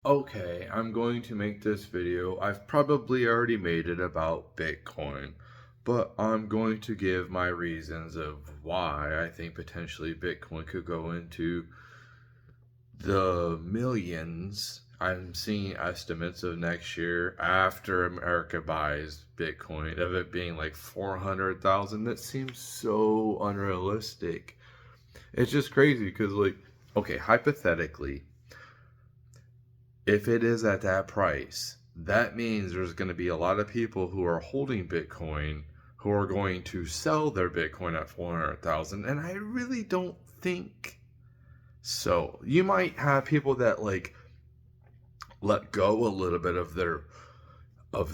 Okay, I'm going to make this video. I've probably already made it about Bitcoin, but I'm going to give my reasons of why I think potentially Bitcoin could go into the millions. I'm seeing estimates of next year after America buys Bitcoin of it being like 400,000. That seems so unrealistic. It's just crazy because, like, okay, hypothetically, if it is at that price, that means there's going to be a lot of people who are holding Bitcoin who are going to sell their Bitcoin at 400,000, and I really don't think so. You might have people that like let go a little bit of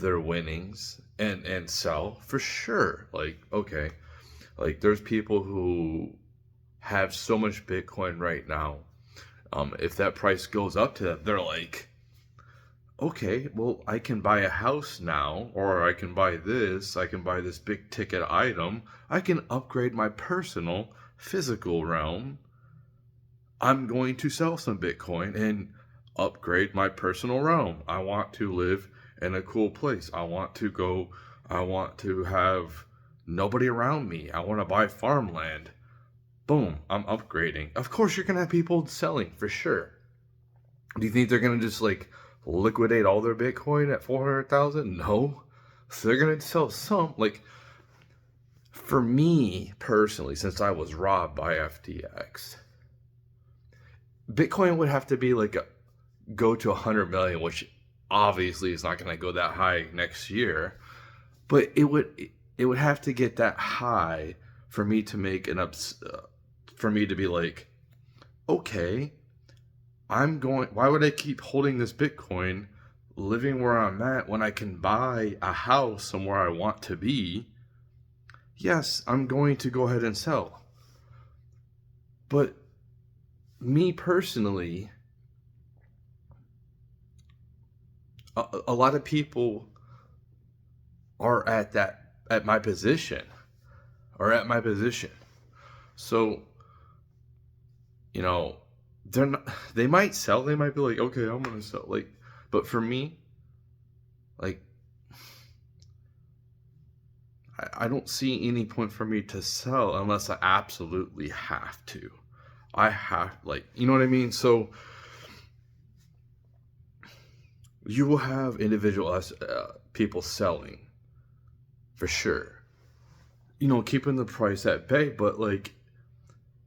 their winnings and sell for sure. Like, okay, like there's people who have so much Bitcoin right now. If that price goes up to that, they're like, okay, well, I can buy a house now, or I can buy this big ticket item, I can upgrade my personal physical realm. I'm going to sell some Bitcoin and upgrade my personal realm. I want to live in a cool place. I want to have nobody around me. I want to buy farmland. Boom, I'm upgrading. Of course, you're going to have people selling for sure. Do you think they're gonna just like liquidate all their Bitcoin at 400,000? No. So they're gonna sell some. Like for me personally, since I was robbed by FTX, Bitcoin would have to be like go to 100 million, which obviously is not gonna go that high next year. But it would have to get that high for me to make for me to be like, okay, why would I keep holding this Bitcoin, living where I'm at when I can buy a house somewhere I want to be? Yes, I'm going to go ahead and sell. But me personally, a lot of people are at my position, or at my position. So, you know, they're not, they might sell, they might be like, okay, I'm gonna sell. Like, but for me, like, I don't see any point for me to sell unless I absolutely have to. I have, like, you know what I mean? So you will have individual people selling for sure. You know, keeping the price at bay, but like,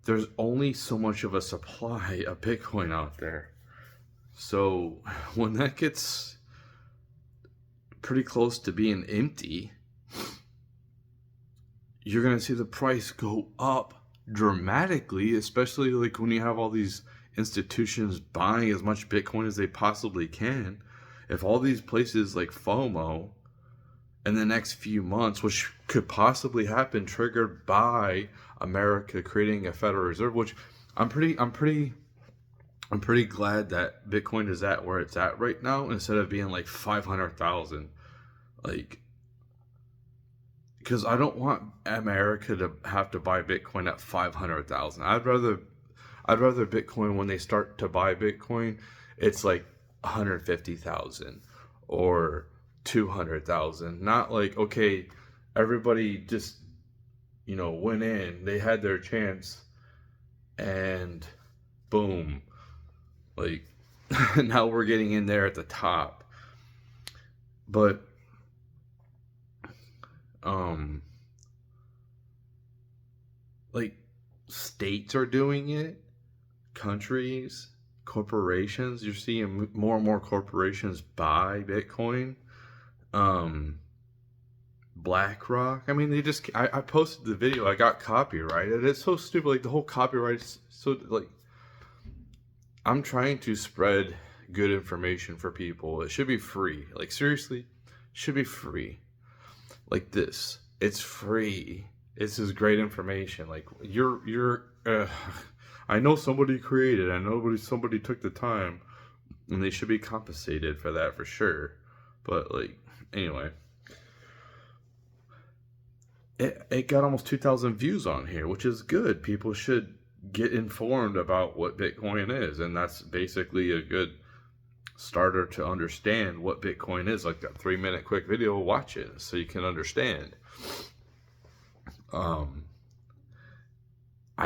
there's only so much of a supply of Bitcoin out there. So when that gets pretty close to being empty, you're going to see the price go up dramatically, especially like when you have all these institutions buying as much Bitcoin as they possibly can. If all these places like FOMO in the next few months, which could possibly happen, triggered by America creating a Federal Reserve, which I'm pretty, I'm pretty, I'm pretty glad that Bitcoin is at where it's at right now instead of being like 500,000. Like, because I don't want America to have to buy Bitcoin at 500,000. I'd rather Bitcoin when they start to buy Bitcoin, it's like 150,000 or 200,000. Not like, okay, everybody just, went in, they had their chance and boom, like now we're getting in there at the top. But um like states are doing it, countries, corporations. You're seeing more and more corporations buy Bitcoin. Um, BlackRock. I mean, I posted the video. I got copyrighted. It's so stupid. Like the whole copyright is so like. I'm trying to spread good information for people. It should be free. Like seriously, it should be free. Like this, it's free. This is great information. Like you're. I know somebody created. I know somebody took the time, and they should be compensated for that for sure. But like, anyway, it got almost 2,000 views on here, which is good. People should get informed about what Bitcoin is, and that's basically a good starter to understand what Bitcoin is, like that 3-minute quick video, watch it so you can understand. I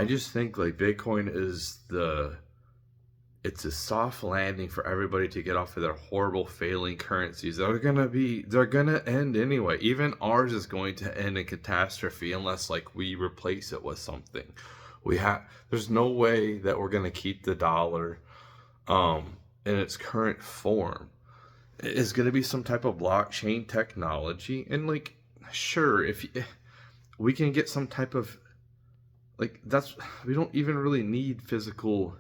just think like Bitcoin is it's a soft landing for everybody to get off of their horrible failing currencies. They're gonna end anyway. Even ours is going to end in catastrophe unless like we replace it with something. There's no way that we're gonna keep the dollar in its current form. It's gonna be some type of blockchain technology, and like sure, if we can get some type of like we don't even really need physical.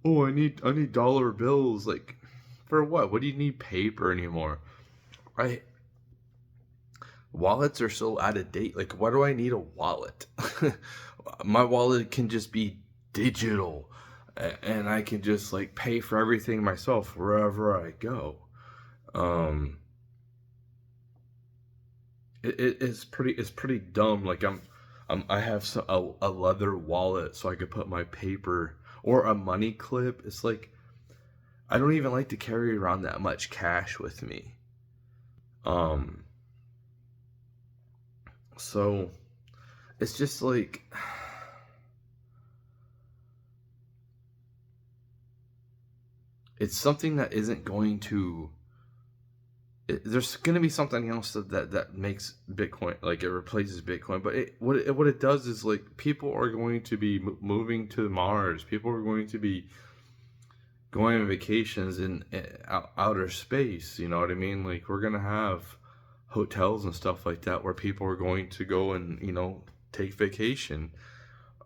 Oh, I need dollar bills. Like, for what? What do you need paper anymore? Right? Wallets are so out of date. Like, why do I need a wallet? My wallet can just be digital, and I can just like pay for everything myself wherever I go. It's pretty dumb. Like I have a leather wallet so I could put my paper, or a money clip. It's like I don't even like to carry around that much cash with me. So it's just like it's something that isn't going to. There's going to be something else that makes Bitcoin, like it replaces Bitcoin, but what it does is like people are going to be moving to Mars. People are going to be going on vacations in outer space. You know what I mean? Like we're gonna have hotels and stuff like that where people are going to go and take vacation,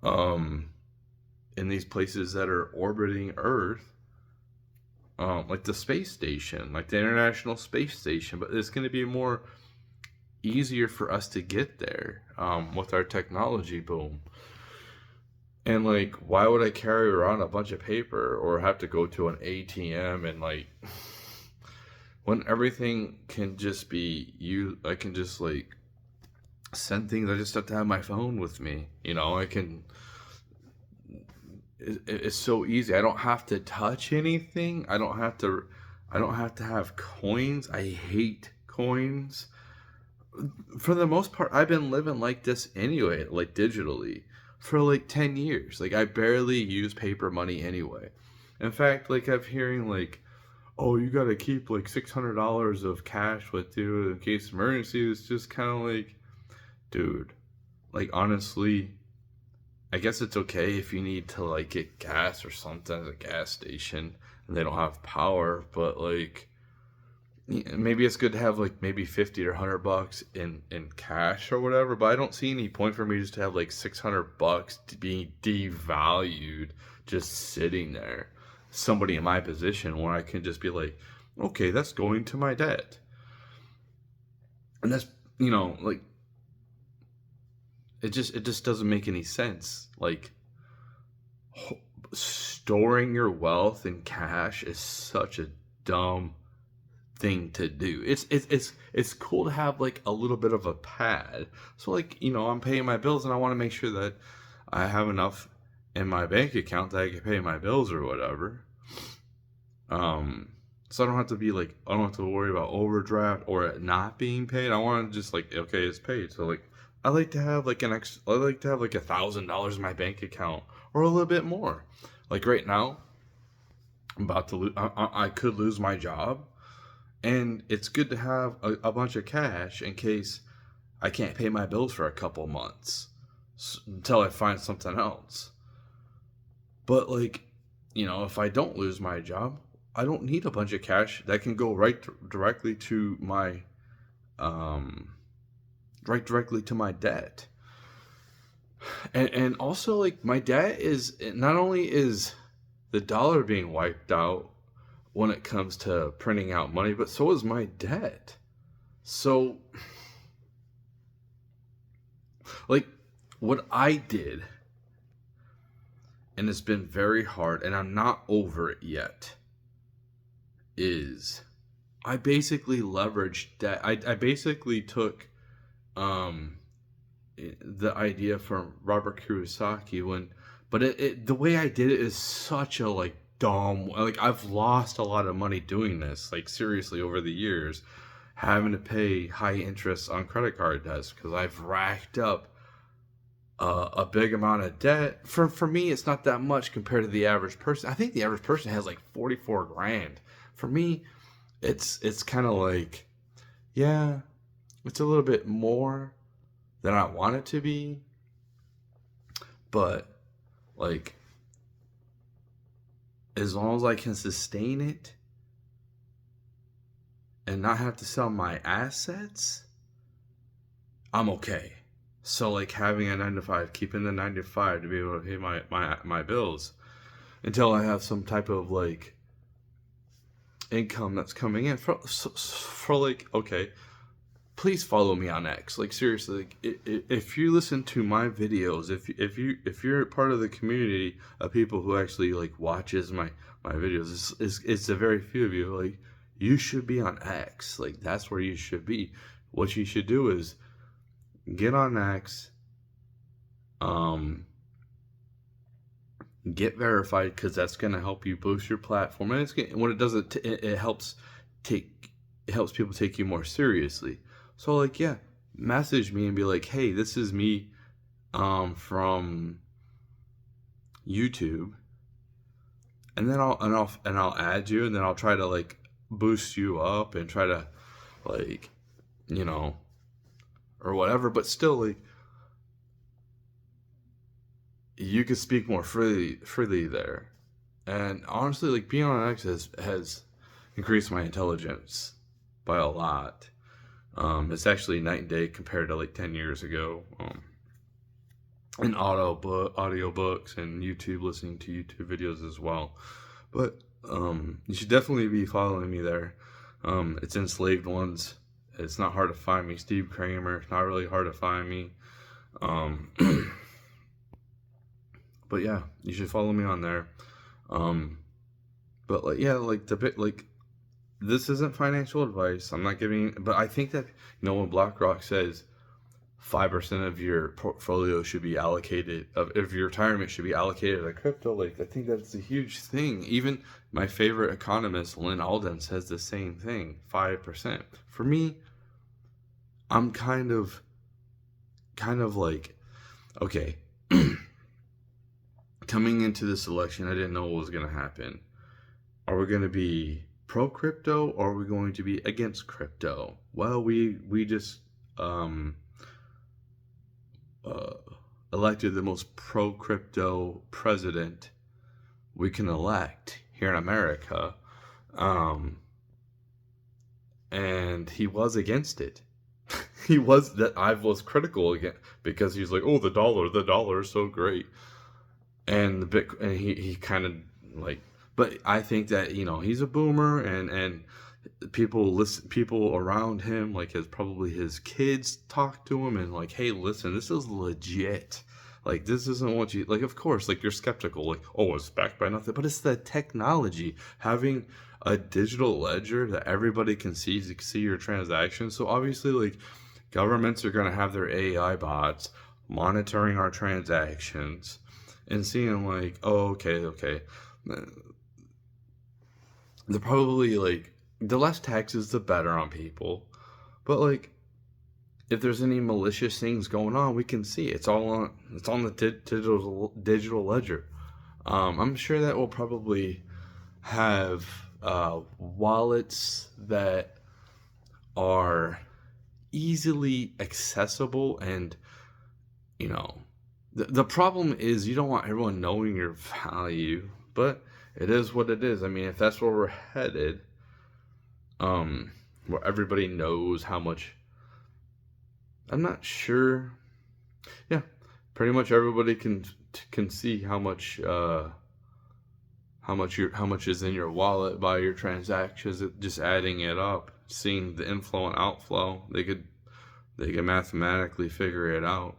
in these places that are orbiting Earth. Like the space station, like the International Space Station, but it's going to be more easier for us to get there with our technology boom. And like, why would I carry around a bunch of paper or have to go to an ATM and like, when everything can just be I can just like send things. I just have to have my phone with me. I can. It's so easy. I don't have to touch anything. I don't have to have coins. I hate coins. For the most part, I've been living like this anyway, like digitally, for like 10 years. Like I barely use paper money anyway. In fact, like I'm hearing like, oh, you got to keep like $600 of cash with you in case of emergency. It's just kind of like, dude, like honestly, I guess it's okay if you need to like get gas or something at a gas station and they don't have power, but like maybe it's good to have like maybe 50 or $100 in cash or whatever, but I don't see any point for me just to have like $600 to be devalued just sitting there. Somebody in my position where I can just be like, okay, that's going to my debt. And that's, like it just doesn't make any sense. Like storing your wealth in cash is such a dumb thing to do. It's cool to have like a little bit of a pad. So like, I'm paying my bills and I want to make sure that I have enough in my bank account that I can pay my bills or whatever. So I don't have to worry about overdraft or it not being paid. I want to just like, okay, it's paid. So like I like to have like $1,000 in my bank account or a little bit more. Like right now, I'm about to lose. I could lose my job, and it's good to have a bunch of cash in case I can't pay my bills for a couple months until I find something else. But like, if I don't lose my job, I don't need a bunch of cash. That can go directly to my debt. And also like my debt is not only is the dollar being wiped out when it comes to printing out money, but so is my debt. So like what I did, and it's been very hard and I'm not over it yet, is I basically leveraged debt. I basically took the idea from Robert Kiyosaki the way I did it is such a like dumb. Like, I've lost a lot of money doing this, like, seriously, over the years, having to pay high interest on credit card debts because I've racked up a big amount of debt. For me, it's not that much compared to the average person. I think the average person has like 44 grand. For me, it's kind of like, yeah, it's a little bit more than I want it to be, but like, as long as I can sustain it and not have to sell my assets, I'm okay. So like, having a 9 to 5, keeping the 9 to 5 to be able to pay my bills until I have some type of like income that's coming in for like, okay, please follow me on X. Like, seriously, like, if you listen to my videos, if you're part of the community of people who actually like watches my videos, it's a very few of you. Like, you should be on X. Like, that's where you should be. What you should do is get on X, get verified, because that's gonna help you boost your platform, and when it does it, it helps people take you more seriously. So like, yeah, message me and be like, hey, this is me from YouTube, and then I'll add you, and then I'll try to like boost you up and try to, like, you know, or whatever. But still, like, you could speak more freely there. And honestly, like, being on X has increased my intelligence by a lot. It's actually night and day compared to like 10 years ago. In audiobooks and YouTube, listening to YouTube videos as well. But you should definitely be following me there. It's Enslaved Ones. It's not hard to find me. Steve Kramer. It's not really hard to find me. But yeah, you should follow me on there. But like, yeah, like this isn't financial advice. I'm not giving, but I think that, when BlackRock says 5% of your portfolio should be allocated, of your retirement should be allocated to crypto, like, I think that's a huge thing. Even my favorite economist, Lynn Alden, says the same thing, 5%. For me, I'm kind of like, okay, coming into this election, I didn't know what was going to happen. Are we going to be pro crypto, or are we going to be against crypto? Well, we just elected the most pro crypto president we can elect here in America, and he was against it. I was critical again, because he's like, oh, the dollar is so great, and he kind of like. But I think that, he's a boomer, and people around him, like probably his kids, talk to him and like, hey, listen, this is legit. Like, this isn't what you like. Of course, like, you're skeptical, like, oh, it's backed by nothing, but it's the technology, having a digital ledger that everybody can see your transactions. So obviously, like, governments are going to have their AI bots monitoring our transactions and seeing like, oh, okay. They're probably like, the less taxes, the better on people. But like, if there's any malicious things going on, we can see it's on the digital ledger. I'm sure that we'll probably have wallets that are easily accessible, and the problem is, you don't want everyone knowing your value, but it is what it is. I mean, if that's where we're headed, where everybody knows how much, I'm not sure. Yeah, pretty much everybody can see how much is in your wallet by your transactions. Just adding it up, seeing the inflow and outflow, they could mathematically figure it out.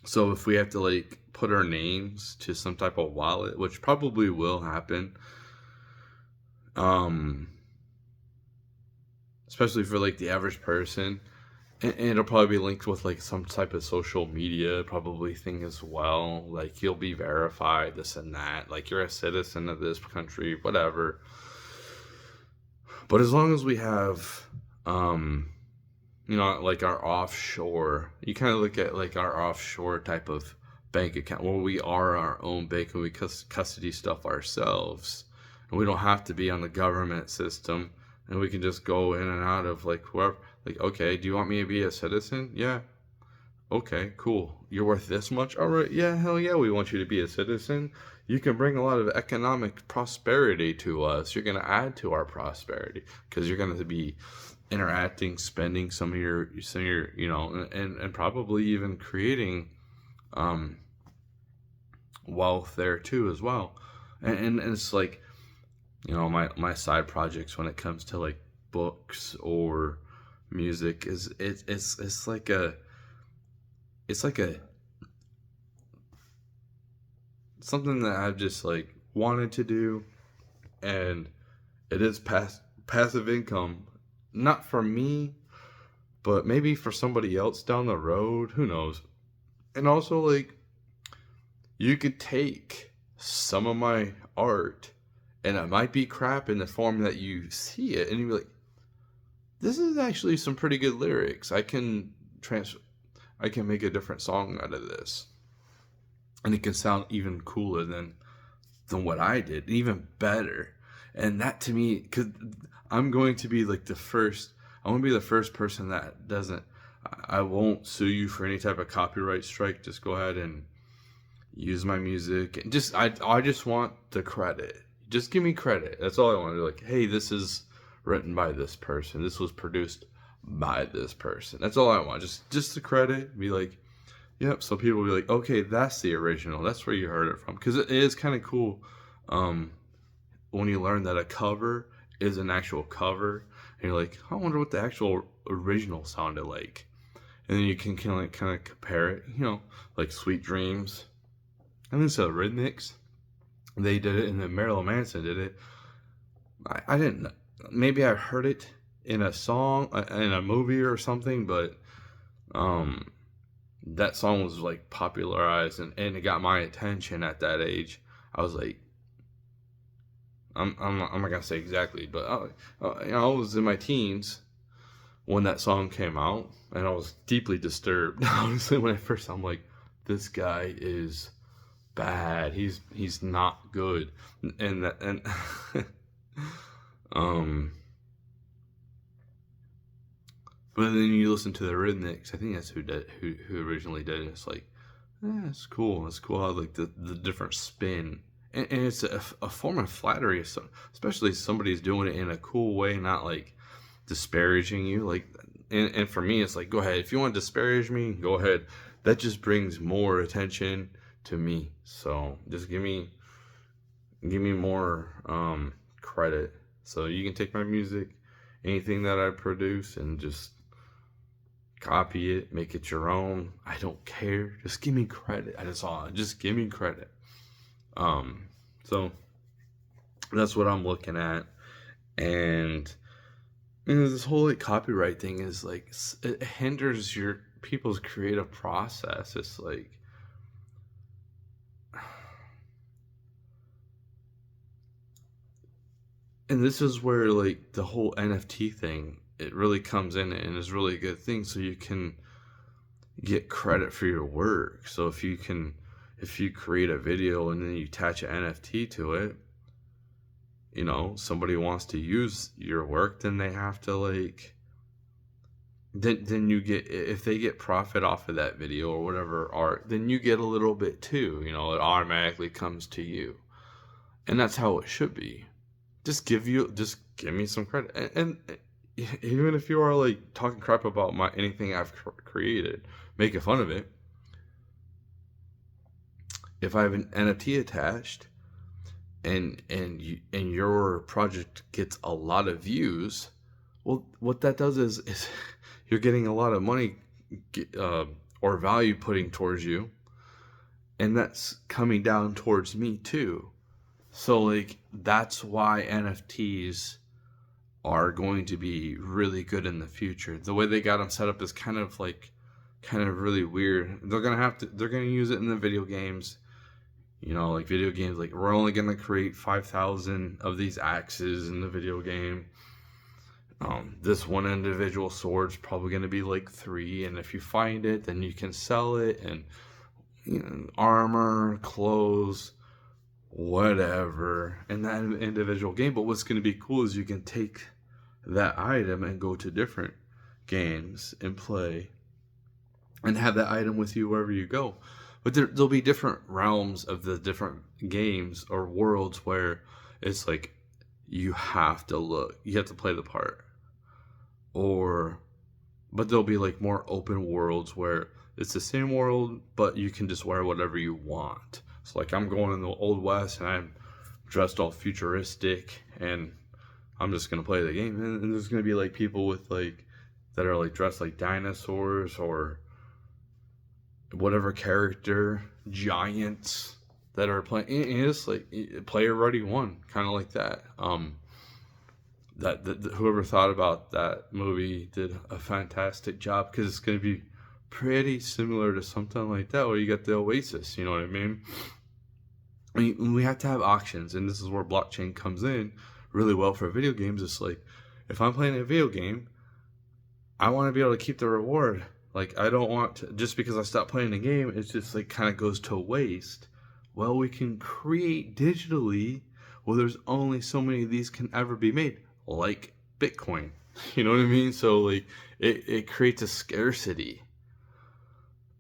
So if we have to like put our names to some type of wallet, which probably will happen, especially for like the average person, And it'll probably be linked with like some type of social media probably thing as well. Like you'll be verified, this and that. Like you're a citizen of this country, whatever. But as long as we have, um, like our offshore, you kind of look at like our offshore type of bank account where we are our own bank and we custody stuff ourselves. And we don't have to be on the government system and we can just go in and out of like whoever. Like, okay, do you want me to be a citizen? Yeah. Okay, cool. You're worth this much? All right. Yeah, hell yeah, we want you to be a citizen. You can bring a lot of economic prosperity to us. You're going to add to our prosperity because you're going to be interacting, spending some of your, and probably even creating um, wealth there too as well. And it's like, my side projects when it comes to like books or music is it's like a something that I've just like wanted to do, and it is passive income, not for me, but maybe for somebody else down the road, who knows. And also like you could take some of my art and it might be crap in the form that you see it and you'd be like, this is actually some pretty good lyrics. I can make a different song out of this. And it can sound even cooler than what I did, even better. And that to me, because I'm going to be like I want to be the first person that doesn't, I won't sue you for any type of copyright strike. Just go ahead and use my music. And I just want the credit. Just give me credit. That's all I want to do. Like, hey, this is written by this person. This was produced by this person. That's all I want. Just the credit. Be like, yep. So people will be like, okay, that's the original. That's where you heard it from. Because it is kind of cool when you learn that a cover is an actual cover. And you're like, I wonder what the actual original sounded like. And then you can kind of compare it. Like Sweet Dreams. I think it's the Rhythmics. They did it, and then Marilyn Manson did it. I didn't. Maybe I heard it in a song, in a movie or something, but that song was like popularized and it got my attention at that age. I was like, I'm not gonna say exactly, but I was in my teens when that song came out, and I was deeply disturbed. Honestly, when I'm like, this guy is bad. He's not good, and But then you listen to the Rhythmics. I think that's who originally did it. It's like, it's cool. It's cool how like the different spin, and it's a form of flattery, especially if somebody's doing it in a cool way, not like disparaging you. Like, and for me, it's like, go ahead. If you want to disparage me, go ahead. That just brings more attention to me. So just give me more credit. So you can take my music, anything that I produce, and just copy it, make it your own. I don't care. Just give me credit. Just give me credit. So that's what I'm looking at. And this whole like copyright thing is like, it hinders your people's creative process. It's like, and this is where like the whole NFT thing, it really comes in and is really a good thing. So you can get credit for your work. So if you create a video and then you attach an NFT to it, somebody wants to use your work, then they have to like, then you get, if they get profit off of that video or whatever art, then you get a little bit too. It automatically comes to you, and that's how it should be. Just give me some credit, and even if you are like talking crap about anything I've created, making fun of it, if I have an NFT attached, and your project gets a lot of views, well, what that does is you're getting a lot of money or value putting towards you, and that's coming down towards me too. So like that's why NFTs are going to be really good in the future. The way they got them set up is kind of really weird. They're gonna use it in the video games. You know, like video games, like we're only gonna create 5,000 of these axes in the video game. This one individual sword's probably gonna be like 3, and if you find it, then you can sell it, and armor, clothes, whatever in that individual game. But what's gonna be cool is you can take that item and go to different games and play and have that item with you wherever you go. But there'll be different realms of the different games or worlds where it's like you have to play the part. But there'll be like more open worlds where it's the same world, but you can just wear whatever you want. So like I'm going in the Old West and I'm dressed all futuristic and I'm just gonna play the game. And there's gonna be like people with like that are like dressed like dinosaurs or whatever character, giants that are playing. And it's like player ready one, kind of like that. That whoever thought about that movie did a fantastic job, because it's going to be pretty similar to something like that where you got the Oasis. You know what I mean? We have to have auctions, and this is where blockchain comes in really well for video games. It's like if I'm playing a video game, I want to be able to keep the reward. Like, I don't want to, just because I stop playing the game, it's just like kind of goes to waste. Well, we can create digitally. Well, there's only so many of these can ever be made, like Bitcoin. You know what I mean? So like it creates a scarcity,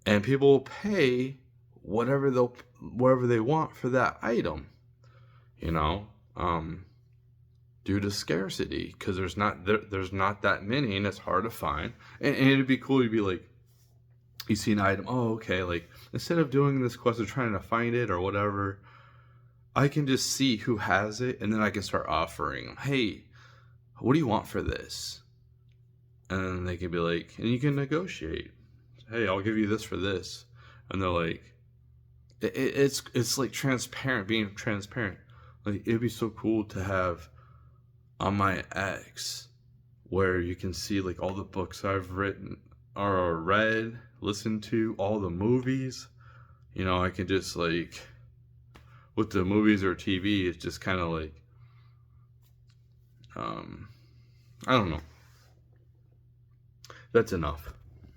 and people will pay whatever they want for that item. You know, due to scarcity, because there's not that many, and it's hard to find. And it'd be cool to be like, you see an item, oh okay, like instead of doing this quest of trying to find it or whatever, I can just see who has it, and then I can start offering them, hey, what do you want for this? And then they can be like, and you can negotiate, hey, I'll give you this for this. And they're like, it's like being transparent. Like, it'd be so cool to have on my X where you can see like all the books I've written or read, listened to, all the movies. You know, I can just like, with the movies or TV, it's just kind of like, I don't know. That's enough.